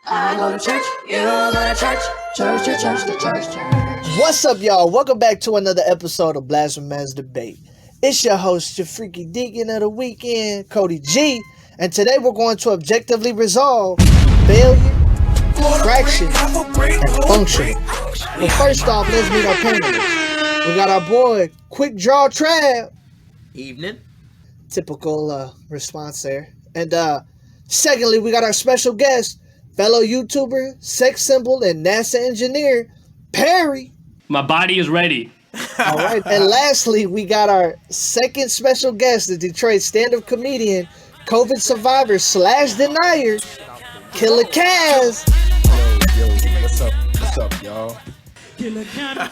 I go to church, you go to church, church, church, church, church, church. What's up, y'all? Welcome back to another episode of BlaspheMass Debate. It's your host, your freaky Deacon of the weekend, Cody G, and today we're going to objectively resolve failure, fraction, and function. But first off, let's meet our panelists. We got our boy, Quick Draw Trav. Evening. Typical response there. And secondly, we got our special guest, fellow YouTuber, sex symbol, and NASA engineer, Pary. My body is ready. All right. And lastly, we got our second special guest, the Detroit stand-up comedian, COVID survivor / denier, Killer Kaz. Yo, what's up, y'all? Killer killer.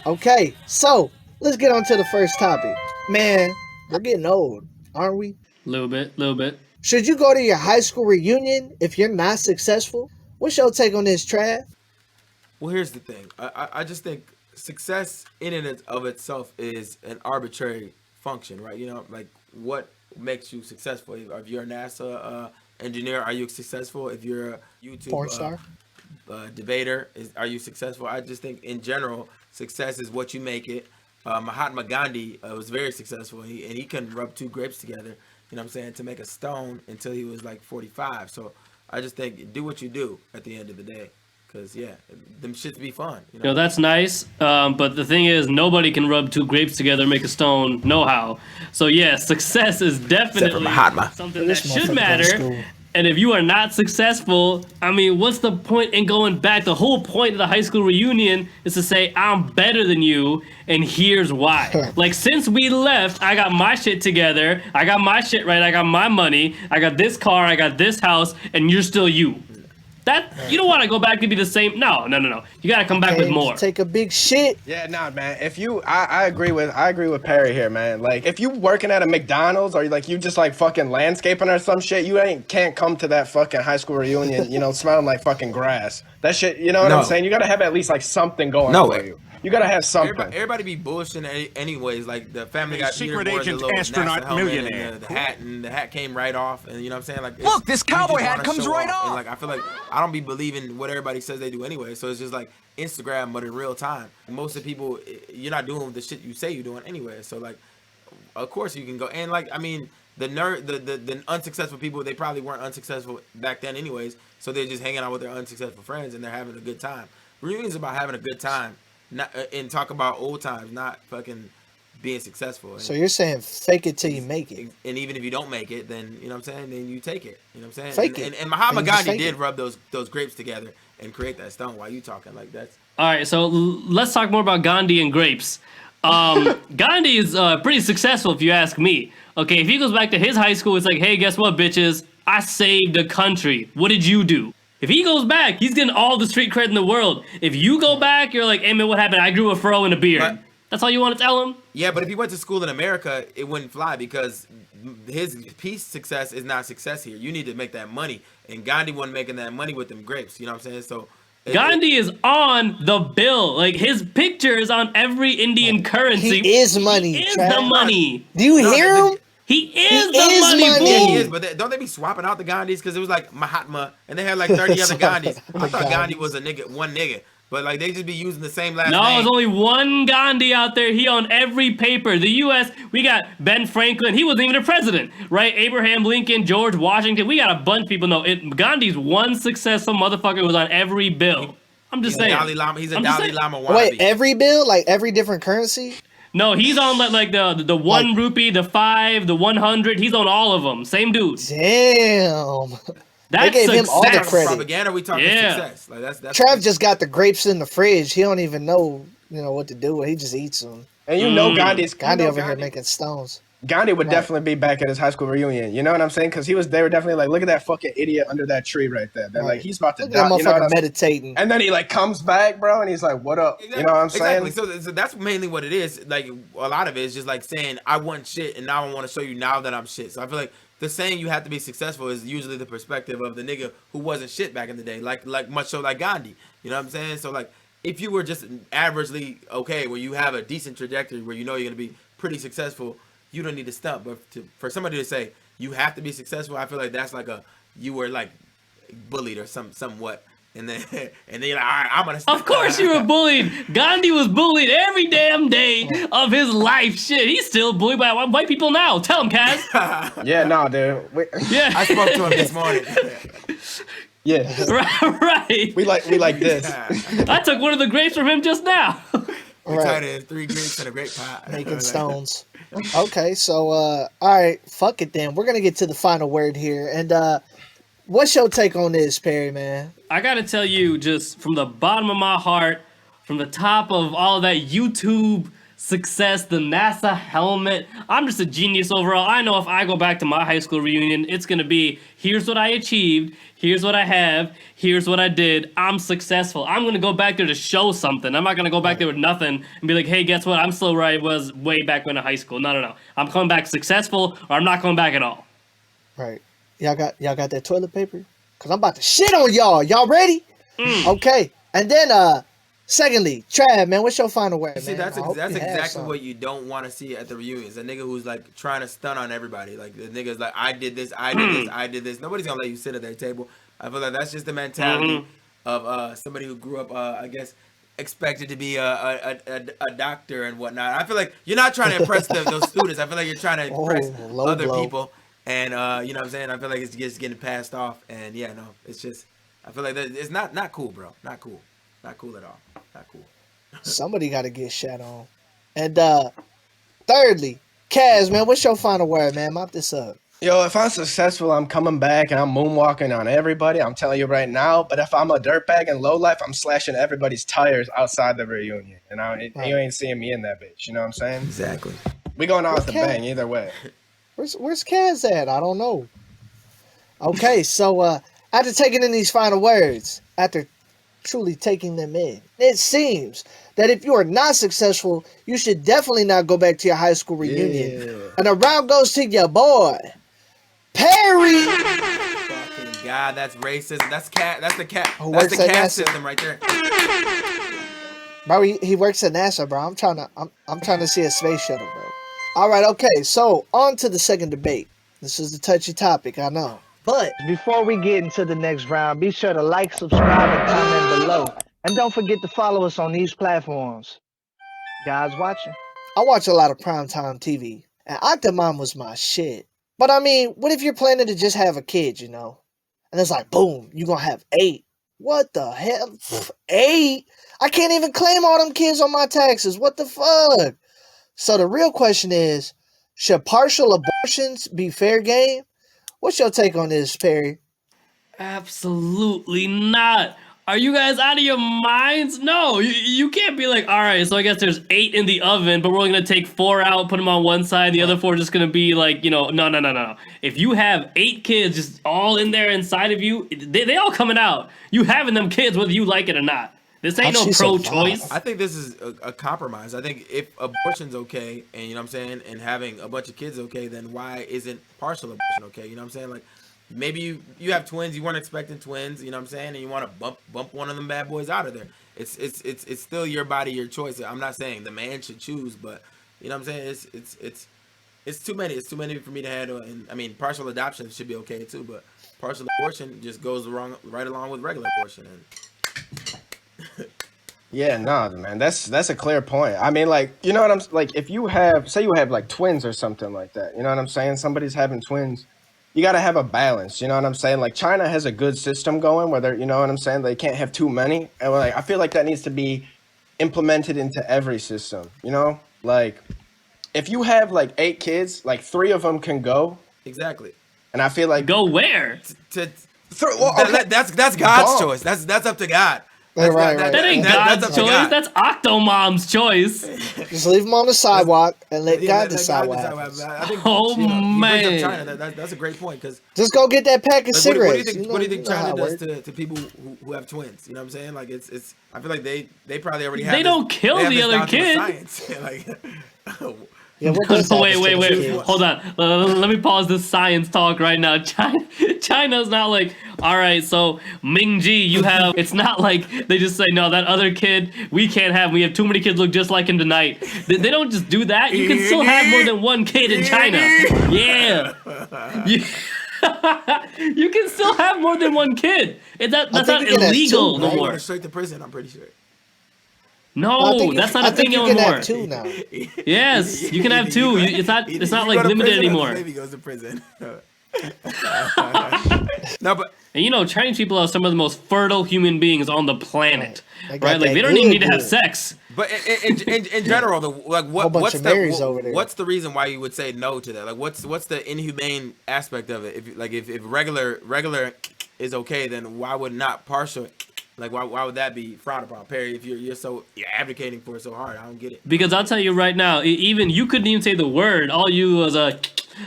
Okay, so let's get on to the first topic. Man, we're getting old, aren't we? Little bit. Should you go to your high school reunion if you're not successful? What's your take on this, Trav? Well, here's the thing. I just think success in and of itself is an arbitrary function, right? You know, like what makes you successful? If you're a NASA engineer, are you successful? If you're a YouTube Porn star? Debater, are you successful? I just think in general, success is what you make it. Mahatma Gandhi was very successful, and he couldn't rub two grapes together, you know what I'm saying, to make a stone until he was like 45. So I just think do what you do at the end of the day, because yeah, them shits be fun. You know, That's nice, but the thing is, nobody can rub two grapes together and make a stone, no how. So yeah, success is definitely something that should matter. And if you are not successful, I mean, what's the point in going back? The whole point of the high school reunion is to say, I'm better than you, and here's why. Like, since we left, I got my shit together, I got my shit right, I got my money, I got this car, I got this house, and you're still you. You don't want to go back to be the same. No. You got to come back with more. Take a big shit. Yeah, nah, man. If you, I agree with Pary here, man. Like, if you working at a McDonald's or like you just like fucking landscaping or some shit, you can't come to that fucking high school reunion, you know, smelling like fucking grass. That shit, you know what I'm saying? You gotta have at least like something going for you. You gotta have something. Everybody be bullshitting anyways. Like the Family Guy secret agent astronaut millionaire. And the hat came right off, and you know what I'm saying? Like, look, this cowboy hat comes right off. And like I feel like I don't be believing what everybody says they do anyway. So it's just like Instagram, but in real time. Most of the people, you're not doing the shit you say you're doing anyway. So like, of course you can go. And like, I mean, the unsuccessful people, they probably weren't unsuccessful back then anyways. So they're just hanging out with their unsuccessful friends and they're having a good time. Reunions about having a good time. And talk about old times, not fucking being successful. So you're saying fake it till you make it. And even if you don't make it, then, you know what I'm saying, then you take it. You know what I'm saying? Fake it. And Mahatma Gandhi did rub those grapes together and create that stone. While you talking like that? All right, so let's talk more about Gandhi and grapes. Gandhi is pretty successful if you ask me. Okay, if he goes back to his high school, it's like, hey, guess what, bitches? I saved the country. What did you do? If he goes back, he's getting all the street cred in the world. If you go back, you're like, hey man, what happened? I grew a furrow and a beard. That's all you want to tell him? Yeah, but if he went to school in America, it wouldn't fly because his peace success is not success here. You need to make that money. And Gandhi wasn't making that money with them grapes. You know what I'm saying? So Gandhi is on the bill. Like, his picture is on every Indian currency. He is money. He is the money. Do you hear him? He is the money. Yeah, he is, but don't they be swapping out the Gandhis? Because it was like Mahatma, and they had like 30 other Gandhis. I thought Gandhi was one nigga. But like they just be using the same last name. No, there's only one Gandhi out there. He on every paper. The U.S., we got Ben Franklin. He wasn't even a president, right? Abraham Lincoln, George Washington. We got a bunch of people know it. Gandhi's one successful motherfucker who was on every bill. I'm just saying. He's a Dalai Lama wannabe. Wait, every bill? Like every different currency? No, he's on like the 1 rupee, the 5, the 100. He's on all of them. Same dude. Damn. That's they gave him all the credit. Propaganda, we talking success. Like that's Trav just got the grapes in the fridge. He don't even know, what to do. He just eats them. And Gandhi over here making stones. Gandhi would definitely be back at his high school reunion. You know what I'm saying? Because they were definitely like, look at that fucking idiot under that tree right there. They're like, he's about to die. You know what I'm meditating. And then he like comes back, bro, and he's like, what up? Exactly. You know what I'm saying? Exactly. So that's mainly what it is. Like a lot of it is just like saying, I want shit, and now I want to show you now that I'm shit. So I feel like the saying you have to be successful is usually the perspective of the nigga who wasn't shit back in the day. Like much so like Gandhi. You know what I'm saying? So like if you were just averagely okay, where you have a decent trajectory, where you know you're gonna be pretty successful, you don't need to stump. But for somebody to say you have to be successful, I feel like that's like a you were like bullied or somewhat. And then you're like, all right, I'm gonna stop. Of course you were bullied. Gandhi was bullied every damn day of his life. Shit, he's still bullied by white people now. Tell him, Kaz. Yeah, no, dude. Yeah. I spoke to him this morning. Yeah. Right. We like this. I took one of the grapes from him just now. We tried it 3 grapes and a grape pot. Making stones. Okay, so all right, fuck it then. We're gonna get to the final word here. And what's your take on this, Pary, man? I gotta tell you, just from the bottom of my heart, from the top of all that YouTube success, the NASA helmet, I'm just a genius overall. I know if I go back to my high school reunion, it's gonna be, here's what I achieved, here's what I have, here's what I did, I'm successful. I'm gonna go back there to show something. I'm not gonna go back there with nothing and be like, hey, guess what, I'm still where I was way back when in high school. No. I'm coming back successful, or I'm not coming back at all. Right. Y'all got that toilet paper? Cause I'm about to shit on y'all. Y'all ready? Okay. And then secondly, Trav, man, what's your final word, See, man? that's exactly something. what you don't want to see at the reunions. A nigga who's like trying to stun on everybody. Like the nigga's like, I did this, I did this, I did this. Nobody's gonna let you sit at their table. I feel like that's just the mentality of somebody who grew up, I guess, expected to be a doctor and whatnot. I feel like you're not trying to impress those students. I feel like you're trying to impress other people. And you know what I'm saying? I feel like it's just getting passed off. And yeah, no, it's just, I feel like it's not cool, bro. Not cool. Not cool at all. Not cool. Somebody got to get shat on. And thirdly, Kaz, man, what's your final word, man? Mop this up. Yo, if I'm successful, I'm coming back and I'm moonwalking on everybody. I'm telling you right now. But if I'm a dirtbag in low life, I'm slashing everybody's tires outside the reunion. And you ain't seeing me in that bitch. You know what I'm saying? Exactly. We going out with the bang either way. Where's Kaz at? I don't know. Okay, so after taking in these final words, after truly taking them in, it seems that if you are not successful, you should definitely not go back to your high school reunion. Yeah. And the round goes to your boy, Pary. Fucking God, that's racism. That's the caste system right there. Bro, he works at NASA, bro. I'm trying to see a space shuttle, bro. All right, okay, so on to the second debate. This is a touchy topic, I know. But before we get into the next round, be sure to like, subscribe, and comment below. And don't forget to follow us on these platforms. Guys watching? I watch a lot of primetime TV, and Octomom was my shit. But I mean, what if you're planning to just have a kid, you know? And it's like, boom, you're gonna have 8. What the hell? 8? I can't even claim all them kids on my taxes. What the fuck? So the real question is, should partial abortions be fair game? What's your take on this, Pary? Absolutely not. Are you guys out of your minds? No, you can't be like, all right, so I guess there's 8 in the oven, but we're only going to take 4 out, put them on one side, the other 4 are just going to be like, you know, no. If you have 8 kids just all in there inside of you, they all coming out. You having them kids whether you like it or not. This ain't no pro-choice. I think this is a compromise. I think if abortion's okay, and you know what I'm saying, and having a bunch of kids okay, then why isn't partial abortion okay? You know what I'm saying? Like, maybe you have twins, you weren't expecting twins, you know what I'm saying, and you want to bump one of them bad boys out of there. It's still your body, your choice. I'm not saying the man should choose, but you know what I'm saying? It's too many. It's too many for me to handle. And I mean, partial adoption should be okay too, but partial abortion just goes right along with regular abortion. Yeah, no, man, that's a clear point. I mean, like, you know what I'm like, if you have, say you have like twins or something like that, you know what I'm saying? Somebody's having twins, you got to have a balance, you know what I'm saying? Like, China has a good system going where they're, you know what I'm saying, they can't have too many, and like, I feel like that needs to be implemented into every system, you know? Like, if you have like 8 kids, like 3 of them can go. Exactly. And I feel like go where? That's God's choice. That's up to God. That ain't God's choice. God. That's Octomom's choice. Just leave them on the sidewalk and let God decide what happens. Oh, man. China, that's a great point. Cause just go get that pack of cigarettes. What do you think China does to people who have twins? You know what I'm saying? Like, it's. I feel like they probably already have. They don't kill the other kids. Like, yeah, wait. Hold on. Let me pause this science talk right now. China's not like, all right, so Ming Ji, you have, it's not like they just say, no, that other kid, we can't have, we have too many kids look just like him tonight. They don't just do that. You can still have more than one kid in China. Yeah. You can still have more than one kid. That's not illegal no more. Straight to prison, I'm pretty sure. No, that's not a thing anymore. You can have two now. Yes, you can have two. It's not like limited anymore. Baby goes to prison. No, but and you know, Chinese people are some of the most fertile human beings on the planet, right? Like they don't even need to have sex. But in general, like what's the reason why you would say no to that? Like what's the inhumane aspect of it? If regular is okay, then why would not partial? Like why would that be frowned upon, Pary? If you're advocating for it so hard, I don't get it. Because I'll tell you right now, even you couldn't even say the word. All you was a.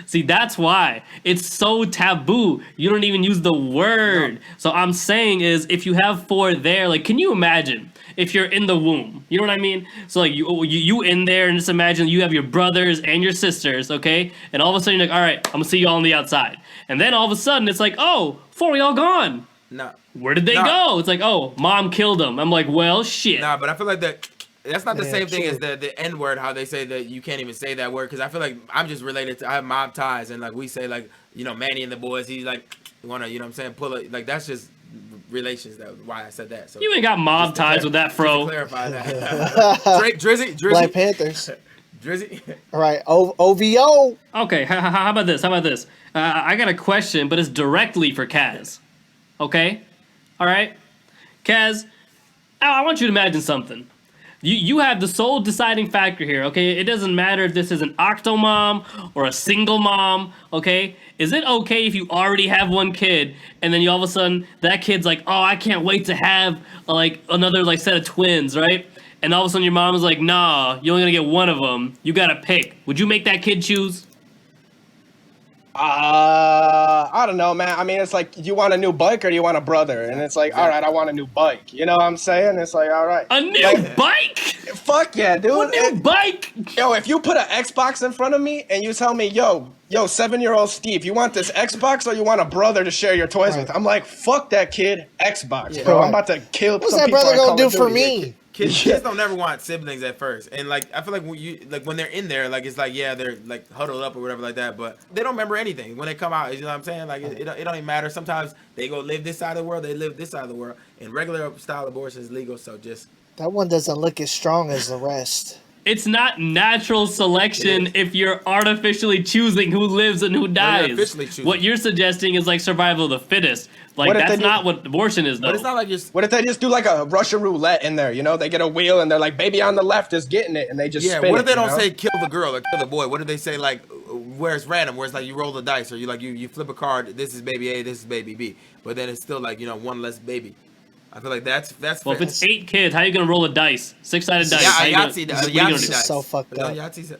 See, that's why it's so taboo. You don't even use the word. No. So I'm saying is, if you have 4 there, like, can you imagine if you're in the womb? You know what I mean? So like you in there, and just imagine you have your brothers and your sisters, okay? And all of a sudden you're like, all right, I'm gonna see you all on the outside. And then all of a sudden it's like, oh, 4 y'all gone. No. Where did they go? It's like, oh, mom killed them. I'm like, well, shit. Nah, but I feel like that's not the same thing as the N word, how they say that you can't even say that word. Because I feel like I'm just related to, I have mob ties, and like we say, like, you know, Manny and the boys, he's like, you know what I'm saying, pull it. Like, that's just relations. That's why I said that. So you ain't got mob ties with that, fro. Just to clarify that. Drake, Drizzy. Black Panthers. Drizzy. All right, OVO. Okay, how about this? I got a question, but it's directly for Kaz. Okay? All right? Kaz, I want you to imagine something. You have the sole deciding factor here, okay? It doesn't matter if this is an octo mom or a single mom, okay? Is it okay if you already have one kid and then you all of a sudden, that kid's like, oh, I can't wait to have like another like set of twins, right? And all of a sudden your mom is like, nah, you're only gonna get one of them. You gotta pick. Would you make that kid choose? I don't know, man. I mean, it's like, do you want a new bike or do you want a brother? And it's like, all right, I want a new bike. You know what I'm saying? It's like, all right. A new bike? Fuck yeah, dude. A new bike? Yo, if you put an Xbox in front of me and you tell me, yo, 7-year-old Steve, you want this Xbox or you want a brother to share your toys with? I'm like, fuck that kid, Xbox, bro. I'm about to kill What's some that people brother gonna do for me? Kids don't never want siblings at first, and like I feel like when they're in there, like it's like they're like huddled up or whatever like that, but they don't remember anything when they come out. You know what I'm saying? Like it don't even matter. Sometimes they go live this side of the world, they live this side of the world, and regular style abortion is legal. So just that one doesn't look as strong as the rest. It's not natural selection if you're artificially choosing who lives and who dies. What you're suggesting is like survival of the fittest. Like that's not what abortion is, though. But it's not like just. What if they just do like a Russian roulette in there? You know, they get a wheel and they're like, "Baby on the left is getting it," and they just spin What if they don't say kill the girl or kill the boy? What if they say like, where it's random, where it's like you roll the dice or you flip a card. This is baby A, this is baby B, but then it's still like one less baby. I feel like that's. Well, if it's 8 kids, how you gonna roll a dice? 6-sided dice. Yeah, Yahtzee dice. So fucked up. Yahtzee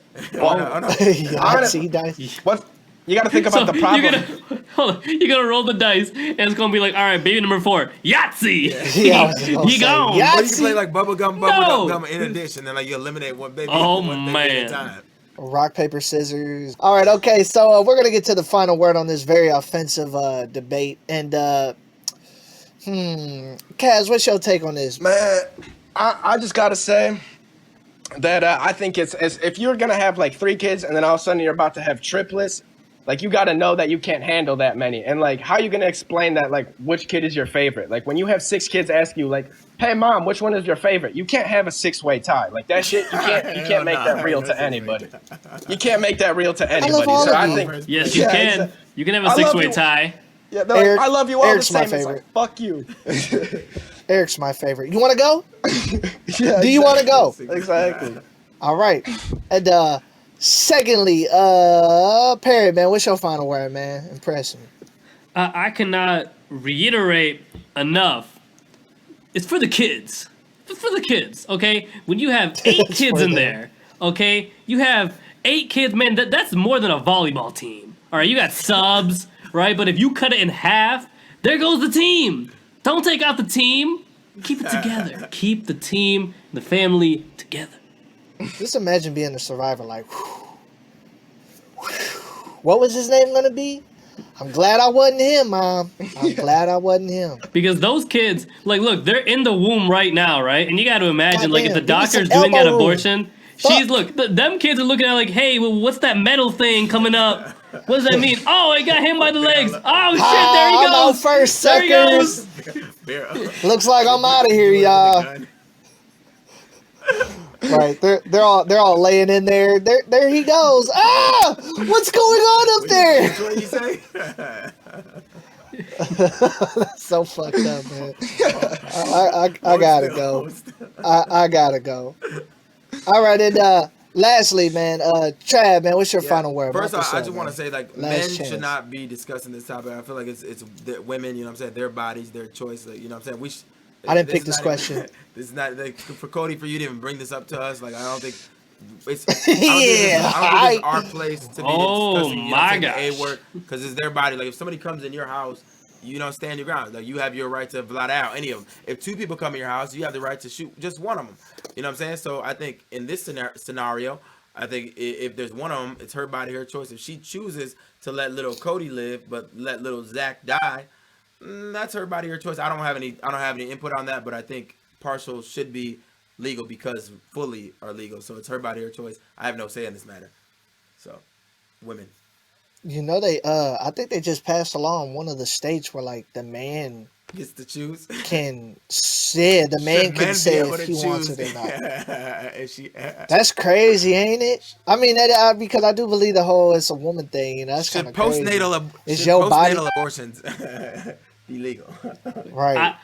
dice. What? You gotta think about the problem. You're gonna roll the dice, and it's gonna be like, all right, baby number 4, Yahtzee. Yeah, you gone. Or you can play like bubblegum in addition, and like you eliminate one baby. One baby at a time. Rock, paper, scissors. All right, okay, so we're gonna get to the final word on this very offensive debate, and Kaz, what's your take on this? Man, I just gotta say that I think it's if you're gonna have like 3 kids and then all of a sudden you're about to have triplets, like you gotta know that you can't handle that many. And like, how are you gonna explain that? Like, which kid is your favorite? Like when you have 6 kids ask you like, hey mom, which one is your favorite? You can't have a 6-way tie. Like that shit, you can't make that real to anybody. You can't make that real to anybody. So I think yes, you can. Exactly. You can have a 6-way tie. Yeah, like, I love you all the same. It's like, fuck you. Eric's my favorite. You want to go? Yeah. Do you want to go? Exactly. All right. And secondly, Pary, man, what's your final word, man? Impress me. I cannot reiterate enough. It's for the kids. It's for the kids, okay? When you have 8 kids in there, okay? You have 8 kids, man, that's more than a volleyball team. All right, you got subs, right? But if you cut it in half, there goes the team. Don't take out the team. Keep it together. Keep the team, the family together. Just imagine being a survivor like, what was his name going to be? I'm glad I wasn't him, Mom. I'm glad I wasn't him. Because those kids, like, look, they're in the womb right now, right? And you got to imagine, like, if the doctor's doing that abortion, she's, look, them kids are looking at like, hey, well, what's that metal thing coming up? What does that mean? Oh, he got him by the legs. Oh shit, there he I'm out goes. first, There he suckers. goes. Looks like I'm out of here, y'all. Right, they're all laying in there. There he goes. Ah, what's going on up there? What you say? That's so fucked up, man. I gotta go. I gotta go. All right, and lastly, man, Trav, man, what's your final word? First off, I Episode, just want to say, like, Last men chance. should not be discussing this topic. I feel like it's the women, you know what I'm saying, their bodies, their choice, like, you know what I'm saying. I didn't pick this question. This is not like, for Cody, for you to even bring this up to us. Like, I don't think it's I don't think it's our place to be discussing, you know, my the A gosh. word, because it's their body. Like, if somebody comes in your house, you don't stand your ground. Like, you have your right to blot out any of them. If two people come in your house, you have the right to shoot just one of them. You know what I'm saying? So I think in this scenario, I think if there's one of them, it's her body, her choice. If she chooses to let little Cody live, but let little Zach die, that's her body, her choice. I don't have any input on that, but I think partial should be legal because fully are legal. So it's her body, her choice. I have no say in this matter. So, women. You know I think they just passed along one of the states where like the man Gets to choose. can say the man Should can men say be able if to he wants choose? it or not. If she, That's crazy, ain't it? I mean, because I do believe the whole it's a woman thing. You know, that's kind should of crazy. It's your body, postnatal abortions be legal? right?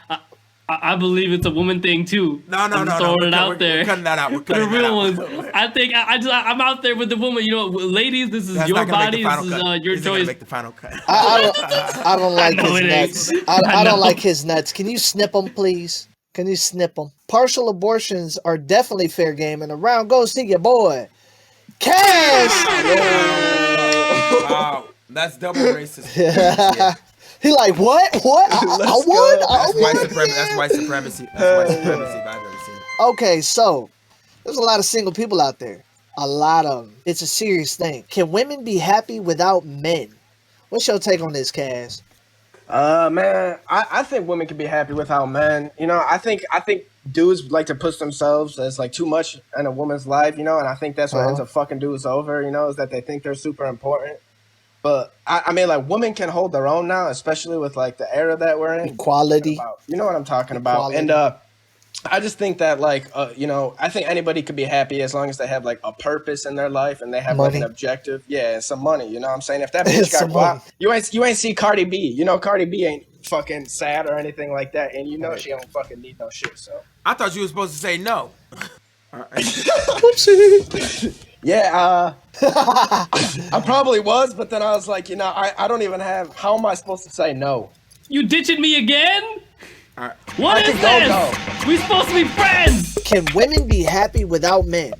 I believe it's a woman thing too. No. I'm just throwing it out there. We're cutting that out. We're For cutting the real that ones, out. I think I'm out there with the woman. You know, ladies, this is That's your not gonna body. make the This final is cut. your He's not gonna choice. make the final cut. I don't like know his it nuts. ain't. I don't know. like his nuts. Can you snip them, please? Can you snip them? Partial abortions are definitely fair game, and the round goes to your boy, Cash. Wow, that's double racist. Yeah. He like what? What? I won. I That's white won. supremacy. That's white supremacy. That's white supremacy if I've ever seen it. Okay, so there's a lot of single people out there. A lot of them. It's a serious thing. Can women be happy without men? What's your take on this, Cass? Man, I think women can be happy without men. You know, I think dudes like to push themselves as like too much in a woman's life, you know, and I think that's what ends up fucking dudes over, you know, is that they think they're super important. But I mean, like, women can hold their own now, especially with like the era that we're in. Equality. You know what I'm talking about. Equality. And I just think that like you know, I think anybody could be happy as long as they have like a purpose in their life and they have like Money. an objective. Yeah, and some money. You know what I'm saying? If that bitch Some got money. you ain't see Cardi B. You know Cardi B ain't fucking sad or anything like that, and you know she don't fucking need no shit. So I thought you were supposed to say no. yeah, I probably was, but then I was like, you know, I don't even have. How am I supposed to say no? You ditching me again? All right. What I is can go, this? We supposed to be friends. Can women be happy without men?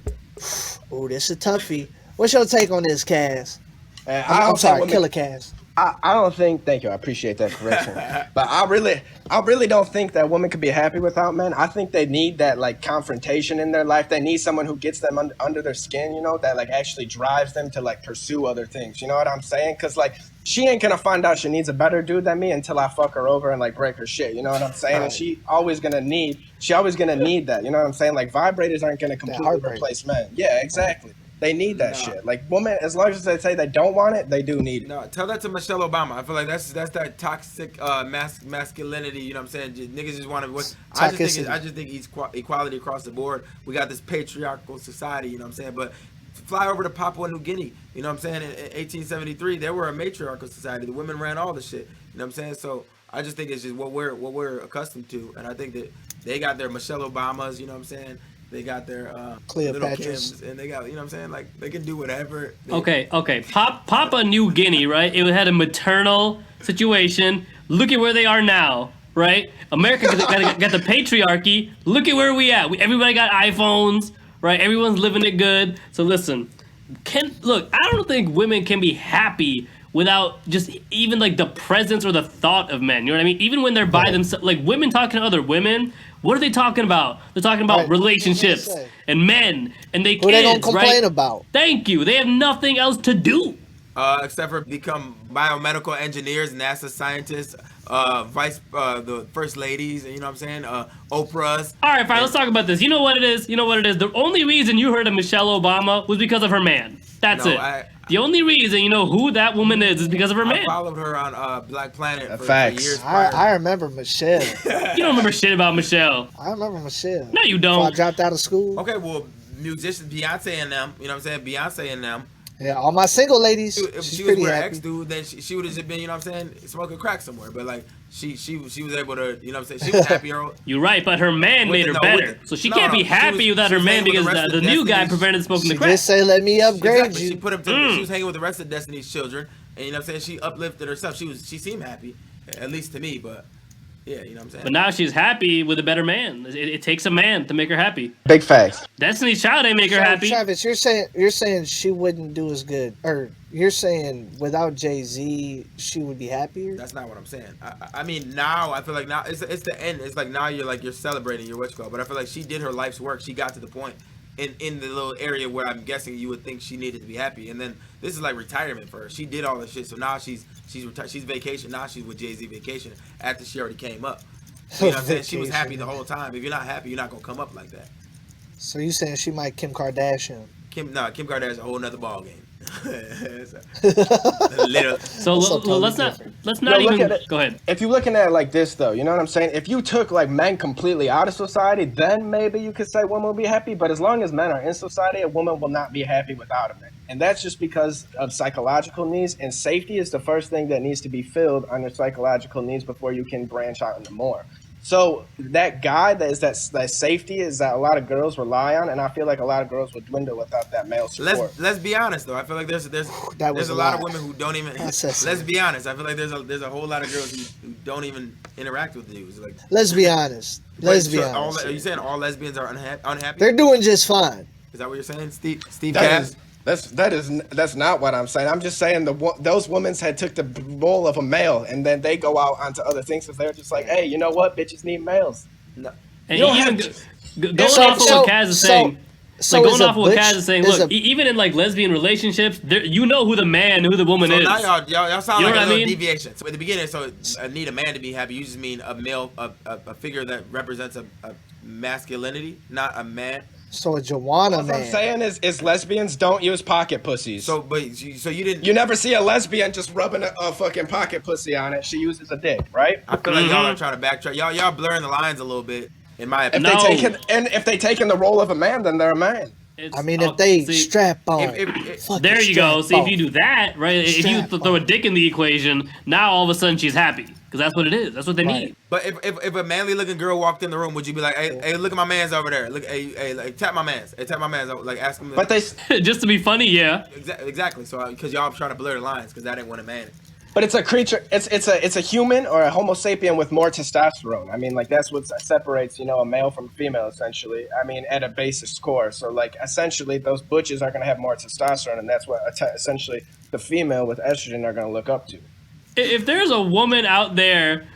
Oh, this is a toughie. What's your take on this, Cass? I'm sorry, Killer Cass. I don't think. Thank you. I appreciate that correction. But I really don't think that women could be happy without men. I think they need that like confrontation in their life. They need someone who gets them under their skin. You know, that like actually drives them to like pursue other things. You know what I'm saying? Because like she ain't gonna find out she needs a better dude than me until I fuck her over and like break her shit. You know what I'm saying? And she always gonna need that. You know what I'm saying? Like vibrators aren't gonna completely replace men. Yeah, exactly. They need that shit. Like women, as long as they say they don't want it, they do need it. No, tell that to Michelle Obama. I feel like that's that toxic masculinity. You know what I'm saying? Niggas just want to. I just think equality across the board. We got this patriarchal society. You know what I'm saying? But fly over to Papua New Guinea. You know what I'm saying? In 1873, they were a matriarchal society. The women ran all the shit. You know what I'm saying? So I just think it's just what we're accustomed to, and I think that they got their Michelle Obamas. You know what I'm saying? They got their little Kims, and they got, you know what I'm saying? Like, they can do whatever. Okay. Papua New Guinea, right? It had a maternal situation. Look at where they are now, right? America got the patriarchy. Look at where we at. Everybody got iPhones, right? Everyone's living it good. So listen, I don't think women can be happy without just even like the presence or the thought of men. You know what I mean? Even when they're by themselves, like women talking to other women. What are they talking about? They're talking about relationships and men and they kids, Who they gonna complain right? about? Thank you. They have nothing else to do. Except for become biomedical engineers, NASA scientists, the first ladies, you know what I'm saying? Oprah's. All right, fine. Let's talk about this. You know what it is? The only reason you heard of Michelle Obama was because of her man. That's it. The only reason you know who that woman is because of her man. I followed her on Black Planet for years. I remember Michelle. You don't remember shit about Michelle. I remember Michelle. No, you don't. Before I dropped out of school. Okay, well, musicians, Beyonce and them. You know what I'm saying? Beyonce and them. Yeah, all my single ladies. If she was with her ex dude, then she would have just been, you know what I'm saying, smoking crack somewhere. But like she was able to, you know what I'm saying, she was happier. You're right, but her man made her better. So she can't be happy without her man because the new guy prevented smoking the crack. Just say, let me upgrade you. She put him to, she was hanging with the rest of Destiny's children, and you know what I'm saying, she uplifted herself. She seemed happy, at least to me, but. Yeah, you know what I'm saying? But now she's happy with a better man. It takes a man to make her happy. Big facts. Destiny's Child ain't make her happy. Travis, you're saying she wouldn't do as good, or you're saying without Jay-Z she would be happier? That's not what I'm saying. I mean, now I feel like now it's the end. It's like now you're celebrating your witch girl. But I feel like she did her life's work. She got to the point in the little area where I'm guessing you would think she needed to be happy. And then this is like retirement for her. She did all this shit, so now she's retired. She's vacation. Now she's with Jay-Z vacation after she already came up. You know what I'm saying? She was happy the whole time. If you're not happy, you're not gonna come up like that. So you saying she might Kim Kardashian? Kim Kardashian is a whole nother ball game. So let's not even go ahead. If you're looking at it like this, though, you know what I'm saying? If you took like men completely out of society, then maybe you could say women will be happy. But as long as men are in society, a woman will not be happy without a man. And that's just because of psychological needs. And safety is the first thing that needs to be filled under psychological needs before you can branch out into more. So that guy that safety is that a lot of girls rely on, and I feel like a lot of girls would dwindle without that male support. Let's be honest though. I feel like there's a lot of women who don't even. Let's be honest. I feel like there's a whole lot of girls who don't even interact with dudes. Like, let's be honest. Let's be honest. Are you saying all lesbians are unhappy? They're doing just fine. Is that what you're saying, Steve Cass? That's not what I'm saying. I'm just saying those women had took the role of a male, and then they go out onto other things because they're just like, hey, you know what, bitches need males. No. And even going off of what Kaz is saying. Going off of what Kaz is saying, look, even in like lesbian relationships, you know who the man, who the woman is. Now y'all sound like a little deviation. So at the beginning, I need a man to be happy. You just mean a male, a figure that represents a masculinity, not a man. So a Joanna man. What I'm saying is lesbians don't use pocket pussies. So you didn't. You never see a lesbian just rubbing a fucking pocket pussy on it. She uses a dick, right? I feel like y'all are trying to backtrack. Y'all blurring the lines a little bit, in my opinion. If they taken the role of a man, then they're a man. If they strap on. There you go. See, if you do that, right? If you throw a dick in the equation, now all of a sudden she's happy. Because that's what it is. That's what they need. But if a manly looking girl walked in the room, would you be like, hey, look at my man's over there. Look, hey, like tap my man's. Hey, tap my man's. Like ask him. But they just to be funny, yeah. Exactly. So because y'all trying to blur the lines because I didn't want a man. But it's a creature. It's a human or a Homo sapien with more testosterone. I mean, like that's what separates a male from a female essentially. I mean, at a basis core. So like essentially, those butches are gonna have more testosterone, and that's what essentially the female with estrogen are gonna look up to. If there's a woman out there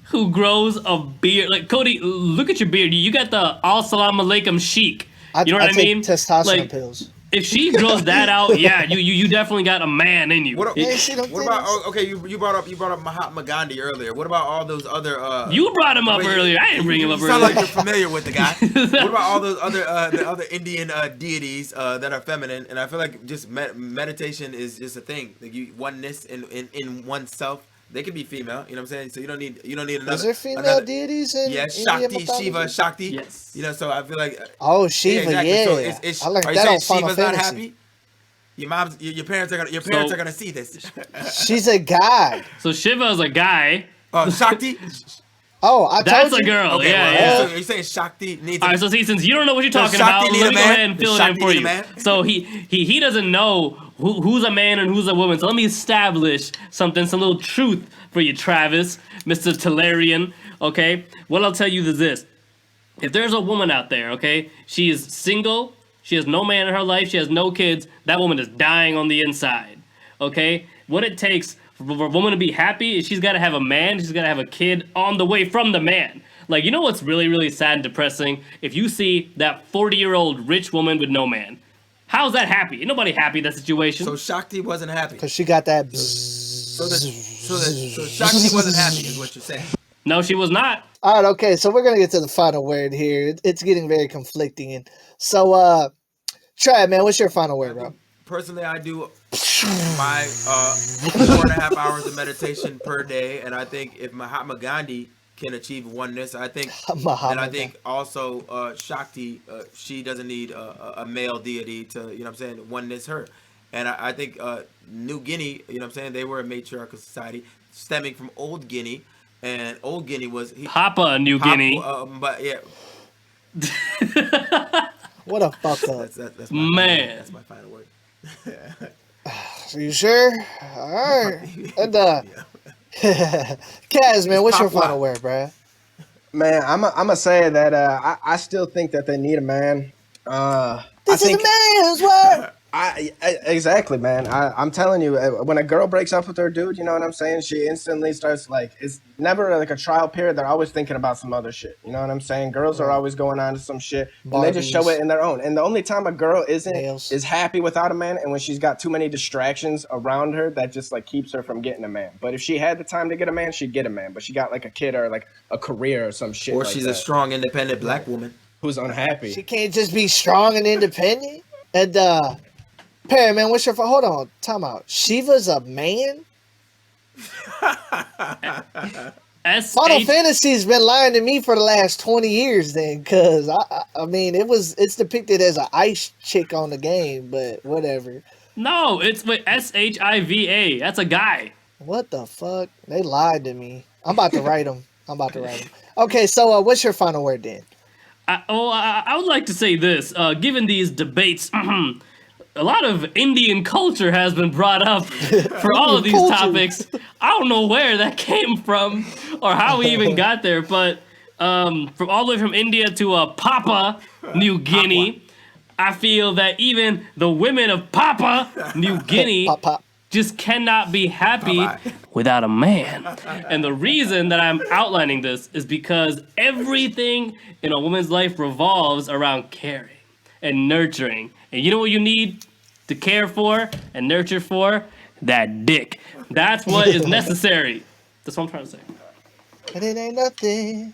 who grows a beard, like Cody, look at your beard. You got the Al Salam Alaikum chic. You know what I mean? Testosterone pills. If she grows that out, yeah, you definitely got a man in you. What about okay? You brought up Mahatma Gandhi earlier. What about all those other? You brought him up earlier. I didn't bring him up earlier. You sound like you're familiar with the guy. What about all those other the other Indian deities that are feminine? And I feel like just meditation is just a thing. Like oneness in oneself. They could be female, you know what I'm saying? So you don't need another. Is there female deities in Shakti, Shiva, Shakti. Yes. So I feel like Shiva, yeah. So I learned are you that saying on Final Shiva's Fantasy. not happy? Your parents are gonna see this. She's a guy. So Shiva is a guy. Shakti. That's a girl. Okay, yeah. So you're saying Shakti needs. All right. So see, since you don't know what you're talking about, let me go ahead and fill it in for you. So he doesn't know who's a man and who's a woman. So let me establish some little truth for you, Travis, Mr. Tellerian. Okay. What I'll tell you is this: if there's a woman out there, okay, she is single, she has no man in her life, she has no kids. That woman is dying on the inside. Okay. What it takes for a woman to be happy is she's got to have a man, she's got to have a kid on the way from the man. Like, you know what's really, really sad and depressing? If you see that 40-year-old rich woman with no man. How's that happy? Ain't nobody happy in that situation. So Shakti wasn't happy. Because she got that So Shakti wasn't happy is what you're saying. No, she was not. All right, okay, so we're going to get to the final word here. It's getting very conflicting. And so, Trav, man, what's your final word, bro? personally, I do my 4.5 hours of meditation per day, and I think if Mahatma Gandhi can achieve oneness, I think, and I think also Shakti, she doesn't need a male deity to, you know what I'm saying, oneness her. And I think New Guinea, you know what I'm saying, they were a matriarchal society stemming from Old Guinea, and Old Guinea was Papa New Guinea. But yeah. What a fuck up. That's my man. That's my final word. Are you sure? All right. And Kaz, man, what's your final word, bruh? Man, I'm gonna say that I still think that they need a man. This is a man's word. Exactly, man. I'm telling you, when a girl breaks up with her dude, you know what I'm saying? She instantly starts like, it's never like a trial period. They're always thinking about some other shit. You know what I'm saying? Girls are always going on to some shit, and they just show it in their own. And the only time a girl is happy without a man, and when she's got too many distractions around her that just like keeps her from getting a man. But if she had the time to get a man, she'd get a man. But she got like a kid or like a career or some shit. Or like she's that. A strong, independent black woman who's unhappy. She can't just be strong and independent. And Pary, man, what's your... Hold on, time out. Shiva's a man? Final Fantasy's been lying to me for the last 20 years then, because, I mean, it's depicted as an ice chick on the game, but whatever. No, it's with S-H-I-V-A. That's a guy. What the fuck? They lied to me. I'm about to write them. Okay, so what's your final word then? I would like to say this. Given these debates... A lot of Indian culture has been brought up for all of these topics. I don't know where that came from or how we even got there, but from all the way from India to Papua New Guinea, I feel that even the women of Papua New Guinea just cannot be happy without a man. And the reason that I'm outlining this is because everything in a woman's life revolves around caring and nurturing. And you know what you need to care for and nurture for? That dick. That's what is necessary. That's what I'm trying to say. And it ain't nothing.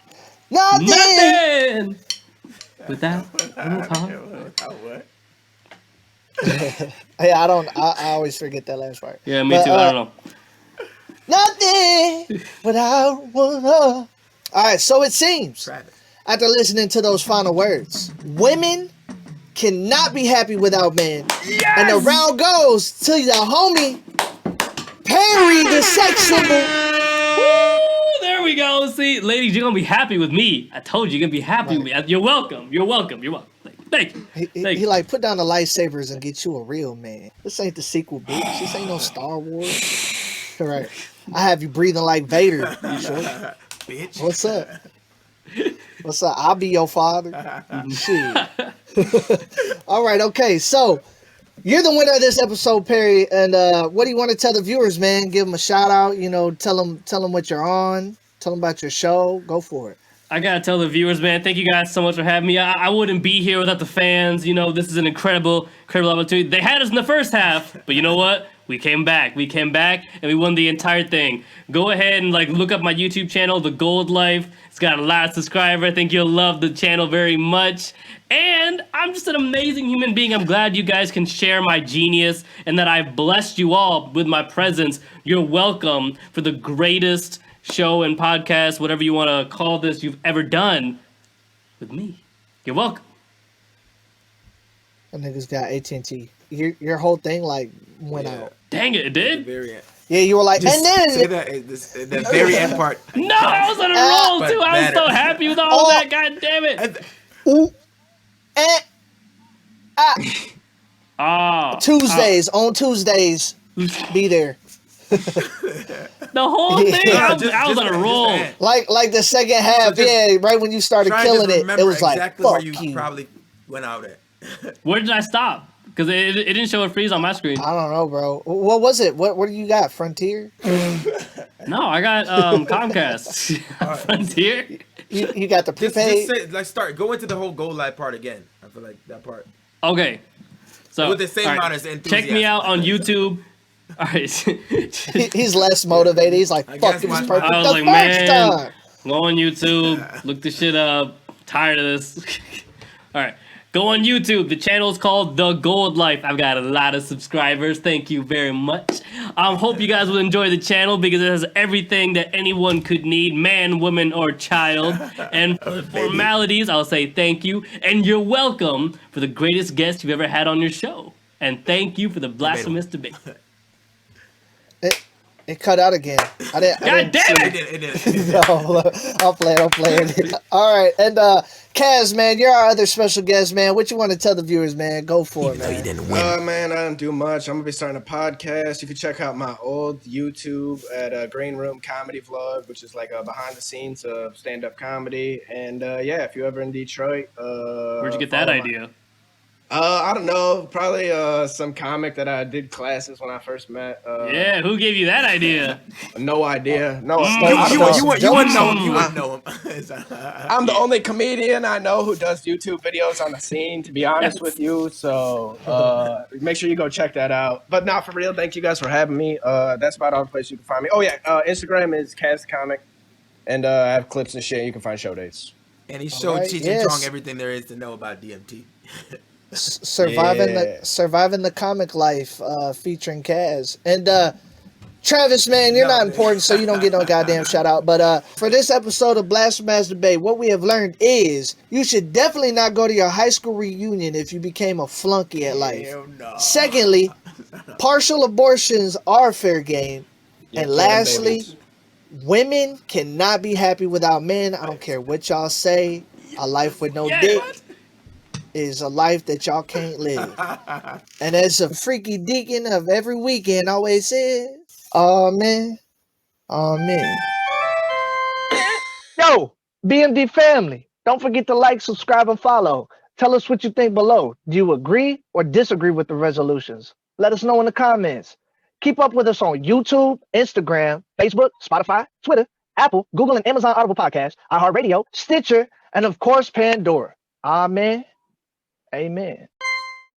Nothing! Without what? Hey, I always forget that last part. Yeah, me too. I don't know. Nothing without one. All right, so it seems, after listening to those final words, women cannot be happy without men. Yes! And the round goes to the homie Pary, the sex symbol. Woo, there we go. See, ladies, you're gonna be happy with me. I told you, you're gonna be happy with me. You're welcome. You're welcome. Thank you. He like, put down the lightsabers and get you a real man. This ain't the sequel, bitch. This ain't no Star Wars. All right. I have you breathing like Vader. You sure? Bitch. What's up? What's up? I'll be your father. Shit. All right, okay. So you're the winner of this episode, Pary. And what do you want to tell the viewers, man? Give them a shout out. You know, tell them what you're on. Tell them about your show. Go for it. I gotta tell the viewers, man, thank you guys so much for having me. I wouldn't be here without the fans. You know, this is an incredible opportunity. They had us in the first half, but you know what? We came back, and we won the entire thing. Go ahead and look up my YouTube channel, The Gold Life. It's got a lot of subscribers. I think you'll love the channel very much. And I'm just an amazing human being. I'm glad you guys can share my genius and that I've blessed you all with my presence. You're welcome for the greatest show and podcast, whatever you want to call this, you've ever done with me. You're welcome. That nigga's got AT&T. Your whole thing went out. Dang it did? Yeah, you were like, just and then say that very end part. No, I was on a roll too. I was so happy with all that. God damn it. On Tuesdays, be there. The whole thing, I was on a roll. Like the second half, right when you started killing it, it was exactly like, where you you. probably went out at. Where did I stop? Because it didn't show a freeze on my screen. I don't know, bro. What was it? What do you got? Frontier? No, I got Comcast. Frontier. You got the prepaid? Just say, go into the whole Gold Light part again. I feel like that part. Okay. So with the same amount of enthusiasm. Check me out on YouTube. All right. He's less motivated. He's like, fuck, it was perfect. I was like, man, go on YouTube, look this shit up. Tired of this. All right. Go on YouTube. The channel is called The Gold Life. I've got a lot of subscribers. Thank you very much. Hope you guys will enjoy the channel because it has everything that anyone could need, man, woman, or child. And for the formalities, I'll say thank you. And you're welcome for the greatest guest you've ever had on your show. And thank you for the blasphemous debate. It cut out again. I didn't God damn it! No, I'll play it. All right, and Kaz, man, you're our other special guest, man. What you want to tell the viewers, man? Go for it, man. You didn't win. Man, I don't do much. I'm gonna be starting a podcast. You can check out my old YouTube at Green Room Comedy Vlog, which is like a behind the scenes of stand-up comedy. And yeah, if you're ever in Detroit, where'd you get that idea? I don't know. Probably some comic that I did classes when I first met. Yeah, who gave you that idea? No idea. No, you wouldn't know him. You wouldn't know him. I'm the only comedian I know who does YouTube videos on the scene, to be honest with you. So make sure you go check that out. But not for real. Thank you guys for having me. That's about all the places you can find me. Oh, yeah. Instagram is Cast Comic. And I have clips and shit. You can find show dates. And he showed Cheech and Chong everything there is to know about DMT. Surviving the comic life, featuring Kaz. And Travis, man, you're not important, so you don't get no goddamn shout out. But for this episode of BlaspheMass Debate, what we have learned is you should definitely not go to your high school reunion if you became a flunky at life. No. Secondly, partial abortions are fair game. And lastly, women cannot be happy without men. I don't care what y'all say. A life with no dick is a life that y'all can't live. And as a freaky deacon of every weekend always says, amen, amen. Yo, BMD family, don't forget to like, subscribe, and follow. Tell us what you think below. Do you agree or disagree with the resolutions? Let us know in the comments. Keep up with us on YouTube, Instagram, Facebook, Spotify, Twitter, Apple, Google, and Amazon Audible Podcast, iHeartRadio, Stitcher, and of course, Pandora. Amen. Amen.